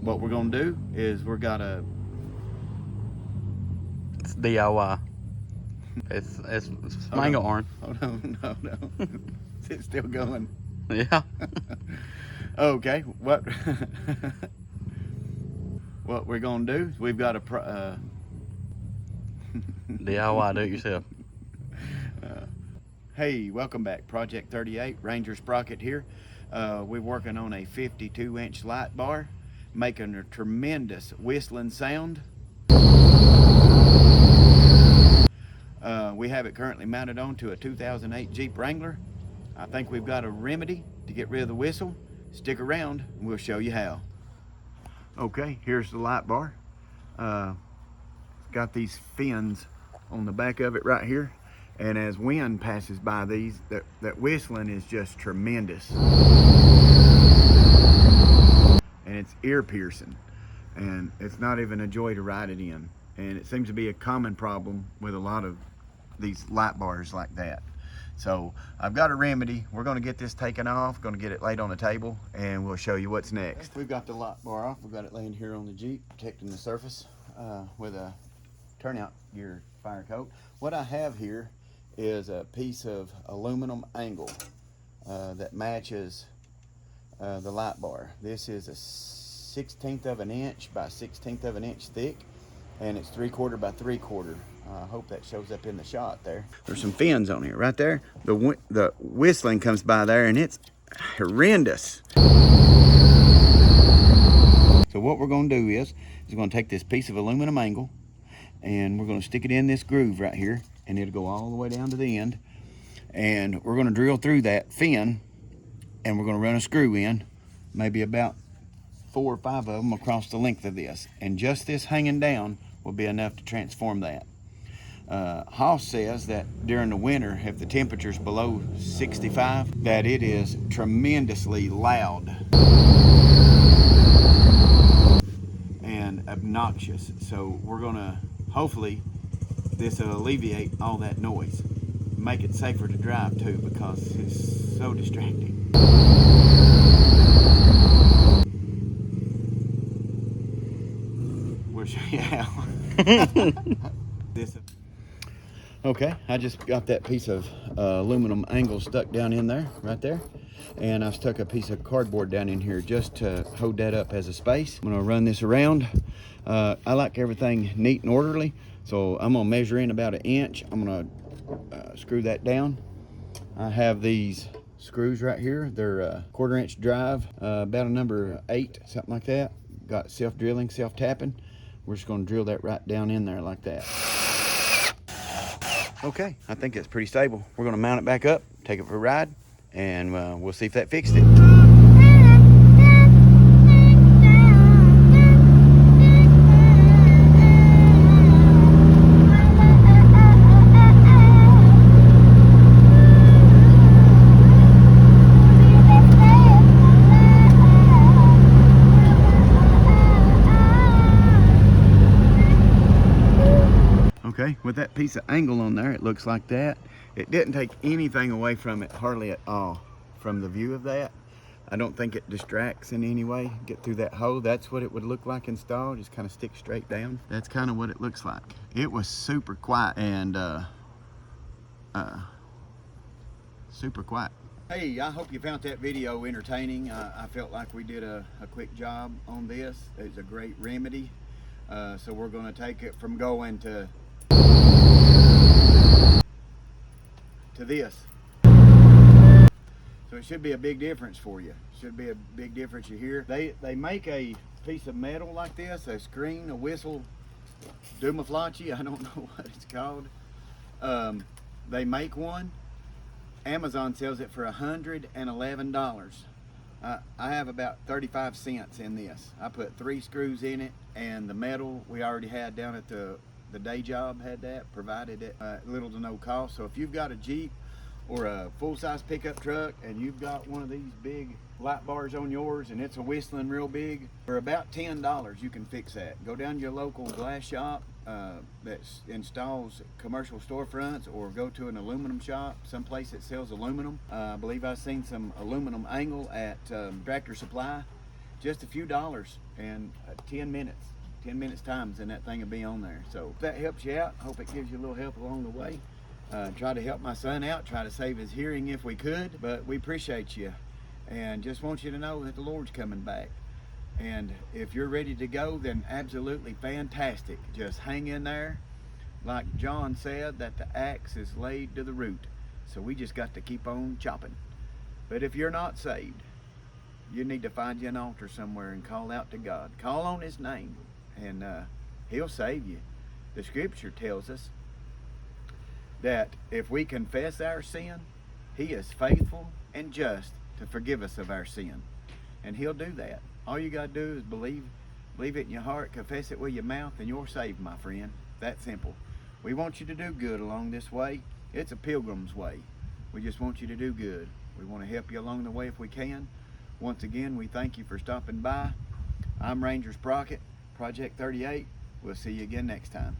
what we're gonna do is we're gotta. It's DIY. It's mango orange. Hold on, no. Is it still going? Yeah. Okay, what what we're gonna do is we've got a DIY, do it yourself. Hey, welcome back. Project 38, Ranger Sprocket here. We're working on a 52-inch light bar, making a tremendous whistling sound. We have it currently mounted onto a 2008 Jeep Wrangler. I think we've got a remedy to get rid of the whistle. Stick around and we'll show you how. Okay, here's the light bar. Got these fins on the back of it right here. And as wind passes by these, that whistling is just tremendous. And it's ear piercing. And it's not even a joy to ride it in. And it seems to be a common problem with a lot of these light bars like that. So I've got a remedy. We're gonna get this taken off, gonna get it laid on the table, and we'll show you what's next. We've got the light bar off. We've got it laying here on the Jeep, protecting the surface with a turnout gear fire coat. What I have here is a piece of aluminum angle that matches the light bar. This is a 1/16 of an inch by 1/16 of an inch thick, and it's 3/4 by 3/4. I hope that shows up in the shot there. There's some fins on here, right there. The whistling comes by there, and it's horrendous. So what we're gonna do is we're gonna take this piece of aluminum angle, and we're gonna stick it in this groove right here, and it'll go all the way down to the end. And we're gonna drill through that fin, and we're gonna run a screw in, maybe about 4 or 5 of them across the length of this. And just this hanging down will be enough to transform that. Haas says that during the winter, if the temperature's below 65, that it is tremendously loud and obnoxious. So we're gonna, hopefully, this will alleviate all that noise. Make it safer to drive too, because it's so distracting. We'll show you how. Okay, I just got that piece of aluminum angle stuck down in there, right there. And I've stuck a piece of cardboard down in here just to hold that up as a space. I'm gonna run this around. I like everything neat and orderly, so I'm gonna measure in about 1 inch. I'm gonna screw that down. I have these screws right here. They're a 1/4 inch drive, about a number 8, something like that. Got self-drilling, self-tapping. We're just gonna drill that right down in there like that. Okay, I think it's pretty stable. We're gonna mount it back up, take it for a ride, and we'll see if that fixed it. Okay, with that piece of angle on there, it looks like that. It didn't take anything away from it, hardly at all, from the view of that. I don't think it distracts in any way. Get through that hole, that's what it would look like installed. Just kind of stick straight down. That's kind of what it looks like. It was super quiet and super quiet. Hey, I hope you found that video entertaining. I felt like we did a quick job on this. It's a great remedy. So we're gonna take it from going to this. So it should be a big difference for you. Should be a big difference you hear. They make a piece of metal like this, a screen, a whistle, Dumaflachi, I don't know what it's called. They make one. Amazon sells it for $111. I have about 35 cents in this. I put 3 screws in it, and the metal we already had down at the day job had that, provided it little to no cost. So if you've got a Jeep or a full-size pickup truck and you've got one of these big light bars on yours and it's a whistling real big, for about $10 you can fix that. Go down to your local glass shop that installs commercial storefronts, or go to an aluminum shop, someplace that sells aluminum. I believe I've seen some aluminum angle at Tractor Supply. just a few dollars and 10 minutes. 10 minutes times and that thing will be on there. So if that helps you out, I hope it gives you a little help along the way. Try to help my son out, try to save his hearing if we could, but we appreciate you and just want you to know that the Lord's coming back. And if you're ready to go, then absolutely fantastic. Just hang in there. Like John said, that the axe is laid to the root. So we just got to keep on chopping. But if you're not saved, you need to find you an altar somewhere and call out to God. Call on his name and he'll save you. The scripture tells us that if we confess our sin, he is faithful and just to forgive us of our sin. And he'll do that. All you got to do is believe it in your heart, confess it with your mouth, and you're saved, my friend. That simple. We want you to do good along this way. It's a pilgrim's way. We just want you to do good. We want to help you along the way if we can. Once again, we thank you for stopping by. I'm Ranger Sprocket, Project 38. We'll see you again next time.